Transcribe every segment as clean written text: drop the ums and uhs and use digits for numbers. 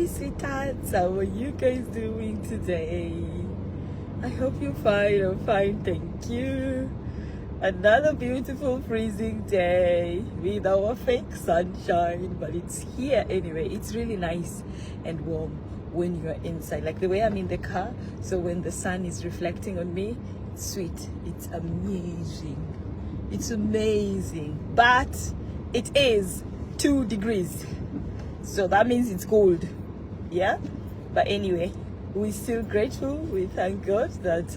sweethearts, how are you guys doing today? I hope you're fine. I'm fine, thank you. Another beautiful freezing day with our fake sunshine, but it's here anyway. It's really nice and warm when you're inside, like the way I'm in the car. So when the sun is reflecting on me, it's sweet, it's amazing, it's amazing. But it is 2 degrees, so that means it's cold, yeah. But anyway, we're still grateful. We thank God that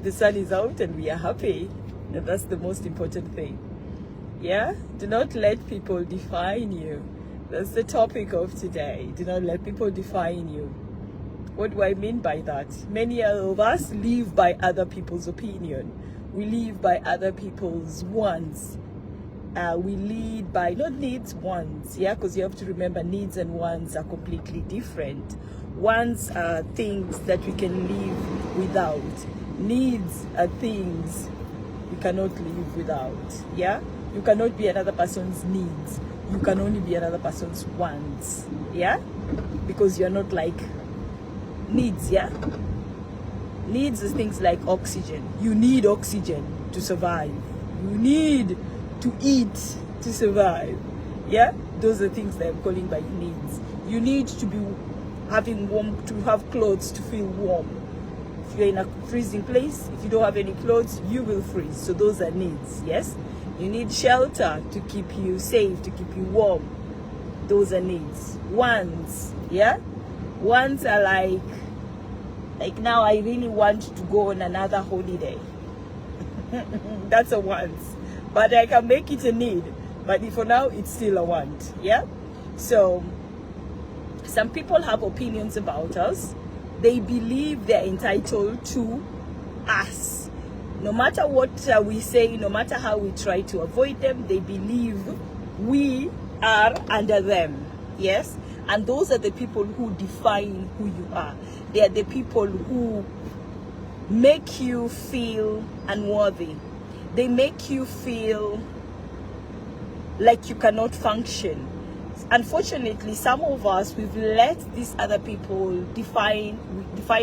the sun is out and we are happy, and that's the most important thing. Yeah, do not let people define you. That's the topic of today. Do not let people define you. What do I mean by that? Many of us live by other people's opinion. We live by other people's wants. We lead by not needs, wants. Yeah, because you have to remember needs and wants are completely different. Wants are things that we can live without. Needs are things we cannot live without. Yeah, you cannot be another person's needs. You can only be another person's wants. Yeah, because you're not like needs. Yeah, needs is things like oxygen. You need oxygen to survive. You need to eat to survive. Yeah, those are things that I'm calling by needs. You need to be having warm, to have clothes to feel warm. If you're in a freezing place, if you don't have any clothes, you will freeze. So those are needs. Yes, you need shelter to keep you safe, to keep you warm. Those are needs. Wants, yeah, wants are like now I really want to go on another holiday. That's a want, but I can make it a need. But for now, it's still a want. Yeah. So some people have opinions about us. They believe they're entitled to us. No matter what we say, no matter how we try to avoid them, they believe we are under them. Yes. And those are the people who define who you are. They are the people who make you feel unworthy. They make you feel like you cannot function. Unfortunately, some of us, we've let these other people define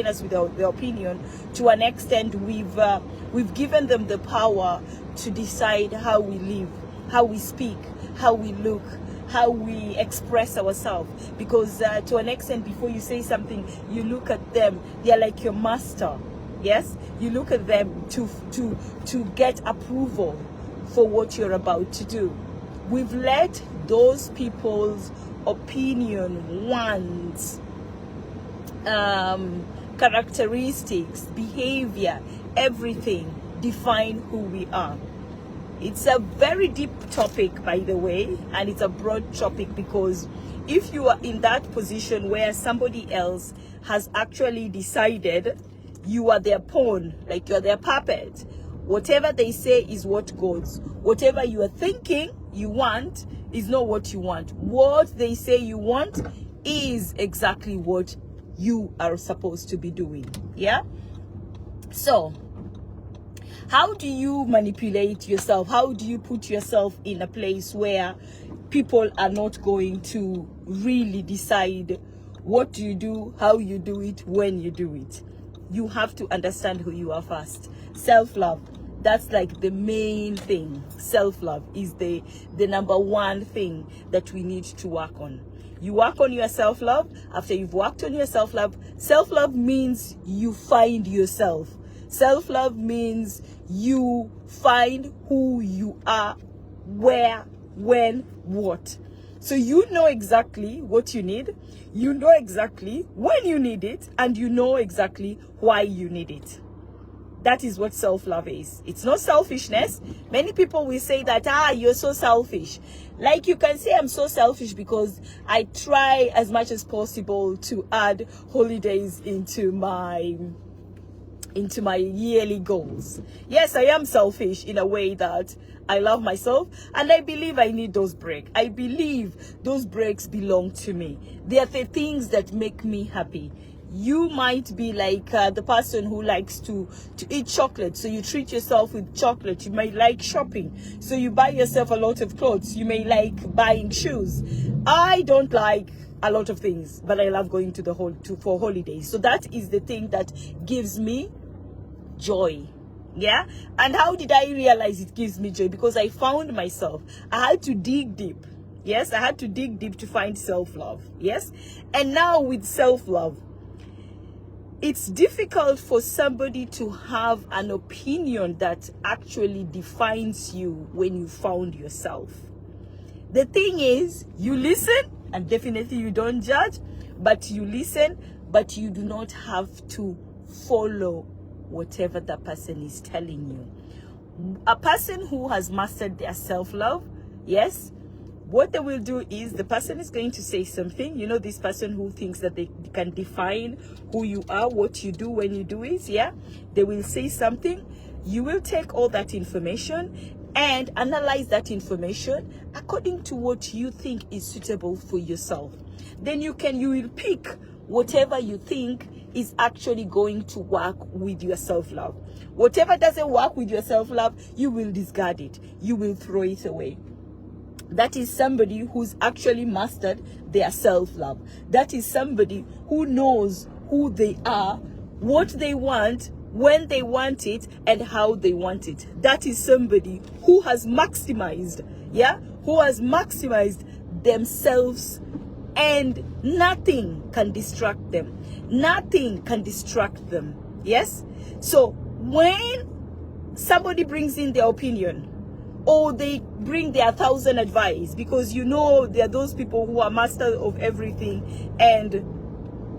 us with their opinion. To an extent, we've given them the power to decide how we live, how we speak, how we look, how we express ourselves. Because to an extent, before you say something, you look at them, they're like your master. Yes, you look at them to get approval for what you're about to do. We've let those people's opinion, wants, characteristics, behavior, everything define who we are. It's a very deep topic, by the way, and it's a broad topic, because if you are in that position where somebody else has actually decided you are their pawn, like you're their puppet, whatever they say is what goes. Whatever you are thinking you want is not what you want. What they say you want is exactly what you are supposed to be doing. Yeah. So how do you manipulate yourself? How do you put yourself in a place where people are not going to really decide what you do, how you do it, when you do it? You have to understand who you are first. Self-love. That's like the main thing. Self-love is the number one thing that we need to work on. You work on your self-love. After you've worked on your self-love means you find yourself. Self-love means you find who you are, where, when, what. So you know exactly what you need. You know exactly when you need it, and you know exactly why you need it. That is what self-love is. It's not selfishness. Many people will say that, you're so selfish. Like, you can say I'm so selfish because I try as much as possible to add holidays into my yearly goals. Yes, I am selfish in a way that I love myself, and I believe I need those breaks. I believe those breaks belong to me. They are the things that make me happy. You might be like the person who likes to eat chocolate, so you treat yourself with chocolate. You may like shopping, so you buy yourself a lot of clothes. You may like buying shoes. I don't like a lot of things, but I love going to for holidays. So that is the thing that gives me joy. Yeah. And how did I realize it gives me joy? Because I found myself, I had to dig deep. Yes, I had to dig deep to find self-love. Yes. And now with self-love, it's difficult for somebody to have an opinion that actually defines you when you found yourself. The thing is, you listen, and definitely you don't judge, but you listen, but you do not have to follow whatever that person is telling you. A person who has mastered their self-love, yes, what they will do is the person is going to say something. You know, this person who thinks that they can define who you are, what you do when you do it, yeah? They will say something. You will take all that information and analyze that information according to what you think is suitable for yourself. Then you will pick whatever you think is actually going to work with your self-love. Whatever doesn't work with your self-love, you will discard it. You will throw it away. That is somebody who's actually mastered their self-love. That is somebody who knows who they are, what they want, when they want it, and how they want it. That is somebody who has maximized, yeah, who has maximized themselves, and nothing can distract them. Nothing can distract them. Yes? So when somebody brings in their opinion, or they bring their 1,000 advice, because you know there are those people who are master of everything and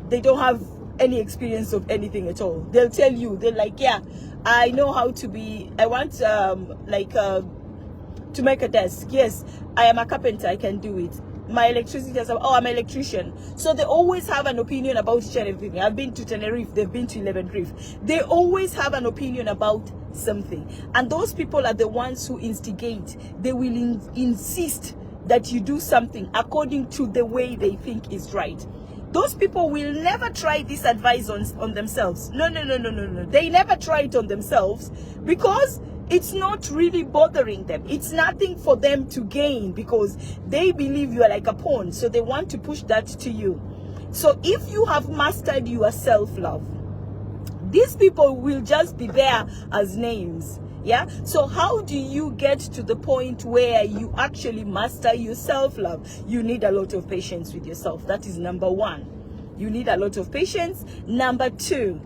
they don't have any experience of anything at all. They'll tell you, they're like, yeah, I know how to be, I want to make a desk. Yes, I am a carpenter, I can do it. My electricity, I'm an electrician. So they always have an opinion about each and everything. I've been to Tenerife, they've been to 11 Reef. They always have an opinion about something. And those people are the ones who instigate. They will insist that you do something according to the way they think is right. Those people will never try this advice on themselves. No. They never try it on themselves because it's not really bothering them. It's nothing for them to gain because they believe you are like a pawn. So they want to push that to you. So if you have mastered your self-love, these people will just be there as names. Yeah. So how do you get to the point where you actually master your self-love? You need a lot of patience with yourself. That is number one. You need a lot of patience. Number two,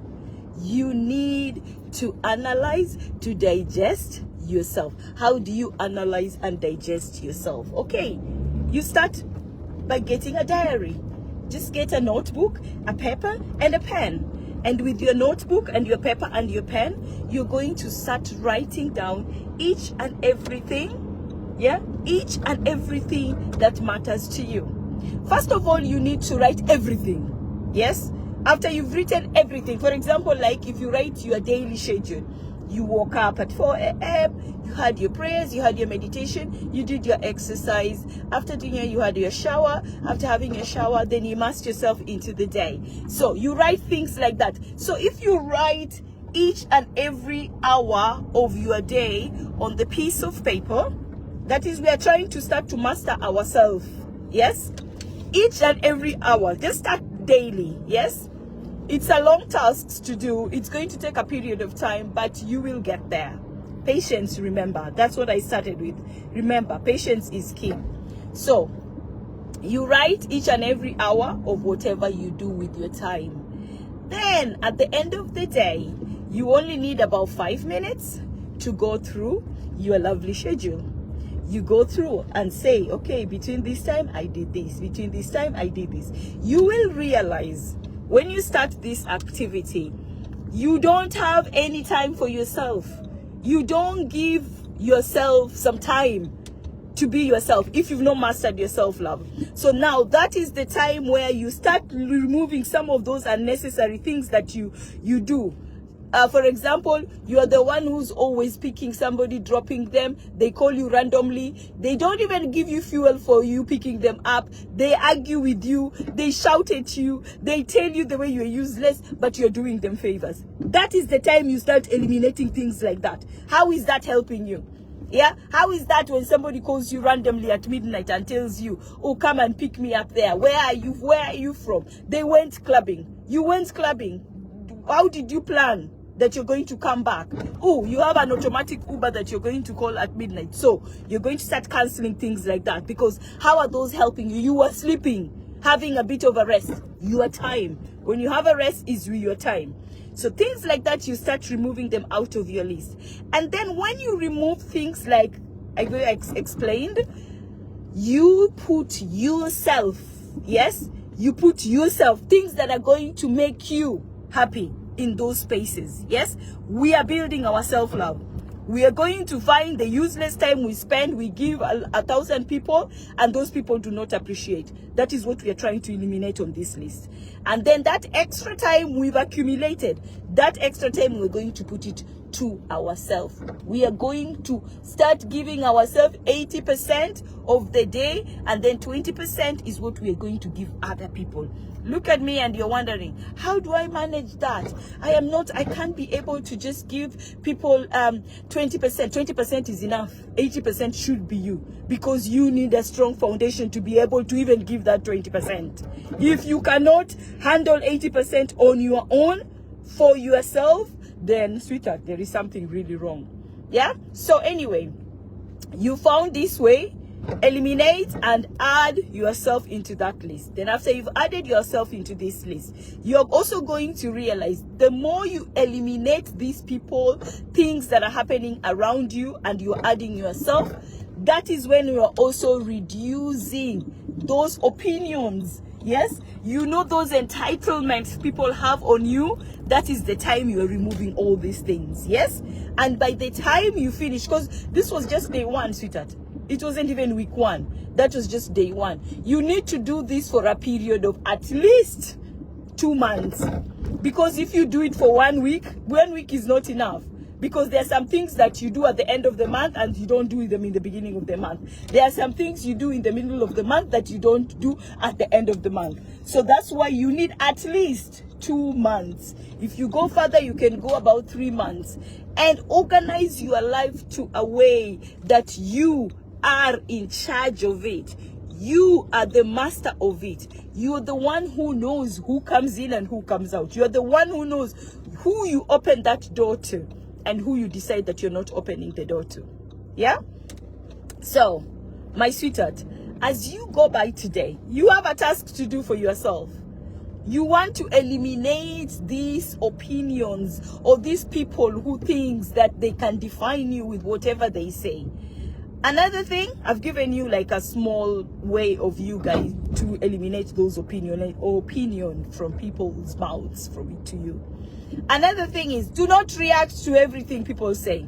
you need to analyze, to digest yourself. How do you analyze and digest yourself? Okay, you start by getting a diary. Just get a notebook, a paper, and a pen. And with your notebook and your paper and your pen, you're going to start writing down each and everything, yeah? Each and everything that matters to you. First of all, you need to write everything, yes? After you've written everything, for example, like if you write your daily schedule, you woke up at 4 a.m., you had your prayers, you had your meditation, you did your exercise. After doing it, you had your shower. After having your shower, then you immersed yourself into the day. So you write things like that. So if you write each and every hour of your day on the piece of paper, that is, we are trying to start to master ourselves. Yes? Each and every hour. Just start daily. Yes? It's a long task to do. It's going to take a period of time, but you will get there. Patience, remember. That's what I started with. Remember, patience is key. So, you write each and every hour of whatever you do with your time. Then, at the end of the day, you only need about 5 minutes to go through your lovely schedule. You go through and say, okay, between this time, I did this. Between this time, I did this. You will realize when you start this activity, you don't have any time for yourself. You don't give yourself some time to be yourself if you've not mastered your self-love. So now that is the time where you start removing some of those unnecessary things that you do. For example, you are the one who's always picking somebody, dropping them. They call you randomly. They don't even give you fuel for you picking them up. They argue with you. They shout at you. They tell you the way you're useless, but you're doing them favors. That is the time you start eliminating things like that. How is that helping you? Yeah, how is that when somebody calls you randomly at midnight and tells you, oh, come and pick me up there? Where are you? Where are you from? They went clubbing. You went clubbing. How did you plan that you're going to come back? Oh, you have an automatic Uber that you're going to call at midnight. So you're going to start canceling things like that, because how are those helping you? You were sleeping, having a bit of a rest. Your time. When you have a rest is your time. So things like that, you start removing them out of your list. And then when you remove things like I explained, you put yourself, yes, you put yourself, things that are going to make you happy in those spaces. Yes, we are building our self-love. We are going to find the useless time we spend, we give 1,000 people, and those people do not appreciate. That is what we are trying to eliminate on this list. And then that extra time we've accumulated, that extra time we're going to put it to ourselves. We are going to start giving ourselves 80% of the day, and then 20% is what we are going to give other people. Look at me and you're wondering, how do I manage that? I can't be able to just give people 20%. 20% is enough. 80% should be you, because you need a strong foundation to be able to even give that 20%. If you cannot handle 80% on your own for yourself, then sweetheart, there is something really wrong. Yeah? So anyway, you found this way. Eliminate and add yourself into that list. Then after you've added yourself into this list, you're also going to realize the more you eliminate these people, things that are happening around you, and you're adding yourself, that is when you are also reducing those opinions. Yes, you know, those entitlements people have on you. That is the time you are removing all these things. Yes, and by the time you finish, because this was just day one, sweetheart. It wasn't even week one. That was just day one. You need to do this for a period of at least 2 months. Because if you do it for 1 week is not enough. Because there are some things that you do at the end of the month and you don't do them in the beginning of the month. There are some things you do in the middle of the month that you don't do at the end of the month. So that's why you need at least 2 months. If you go further, you can go about 3 months. And organize your life to a way that you are in charge of it. You are the master of it. You're the one who knows who comes in and who comes out. You're the one who knows who you open that door to and who you decide that you're not opening the door to. Yeah? So, my sweetheart, as you go by today, you have a task to do for yourself. You want to eliminate these opinions or these people who think that they can define you with whatever they say. Another thing, I've given you like a small way of you guys to eliminate those opinion from people's mouths from it to you. Another thing is, do not react to everything people say.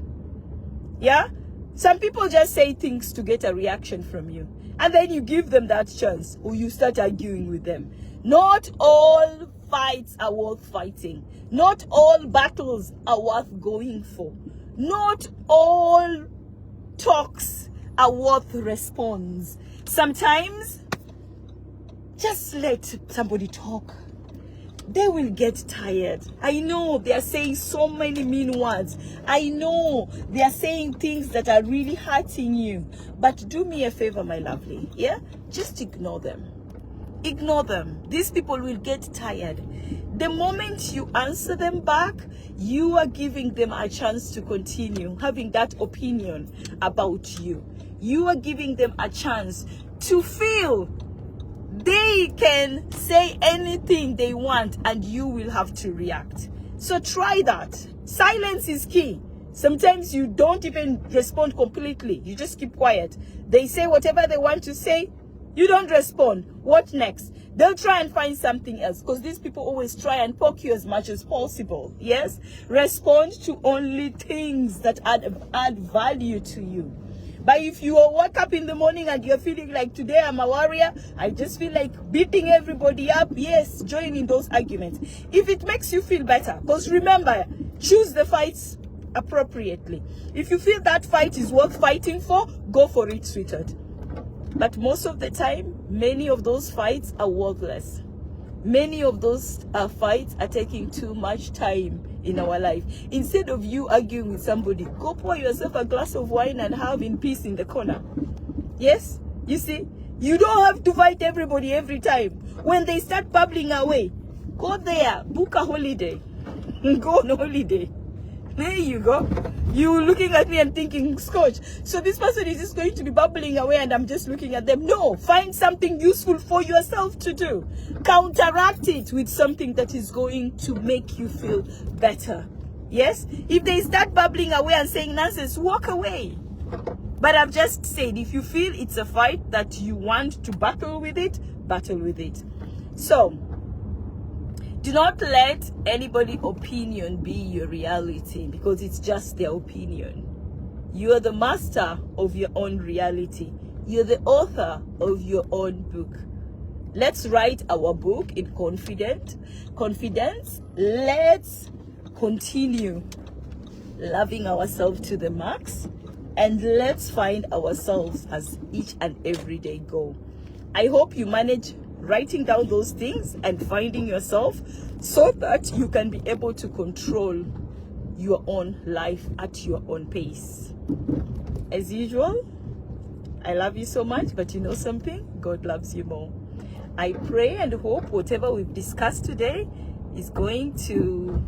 Yeah? Some people just say things to get a reaction from you. And then you give them that chance, or you start arguing with them. Not all fights are worth fighting. Not all battles are worth going for. Not all talks are worth response. Sometimes just let somebody talk. They will get tired. I know they are saying so many mean words. I know they are saying things that are really hurting you. But do me a favor, my lovely. Yeah? Just ignore them. Ignore them. These people will get tired. The moment you answer them back, you are giving them a chance to continue having that opinion about you. You are giving them a chance to feel they can say anything they want and you will have to react. So try that. Silence is key. Sometimes you don't even respond completely. You just keep quiet. They say whatever they want to say. You don't respond. What next? They'll try and find something else, because these people always try and poke you as much as possible. Yes? Respond to only things that add value to you. But if you wake up in the morning and you're feeling like, today I'm a warrior, I just feel like beating everybody up, yes, join in those arguments. If it makes you feel better, because remember, Choose the fights appropriately. If you feel that fight is worth fighting for, go for it, sweetheart. But most of the time, many of those fights are worthless. Many of those fights are taking too much time in our life. Instead of you arguing with somebody, go pour yourself a glass of wine and have in peace in the corner. Yes, you see, you don't have to fight everybody every time. When they start bubbling away, go there, book a holiday, go on holiday. There you go. You looking at me and thinking, Scotch, so this person is just going to be bubbling away and I'm just looking at them. No, find something useful for yourself to do. Counteract it with something that is going to make you feel better. Yes? If they start bubbling away and saying nonsense, walk away. But I've just said, if you feel it's a fight that you want to battle with it, battle with it. So, do not let anybody's opinion be your reality, because it's just their opinion. You are the master of your own reality. You're the author of your own book. Let's write our book in confidence. Let's continue loving ourselves to the max, and let's find ourselves as each and every day goal. I hope you manage writing down those things and finding yourself, so that you can be able to control your own life at your own pace. As usual, I love you so much, but you know something? God loves you more. I pray and hope whatever we've discussed today is going to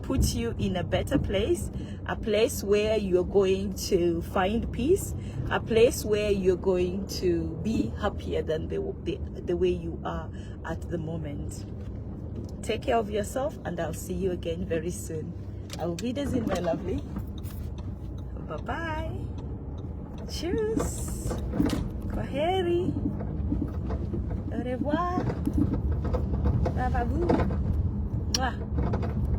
put you in a better place, a place where you're going to find peace, a place where you're going to be happier than the way you are at the moment. Take care of yourself, and I'll see you again very soon. Auf Wiedersehen, my lovely. Bye-bye. Tschüss. Kwaheri. Au revoir. Bravo. Mwah.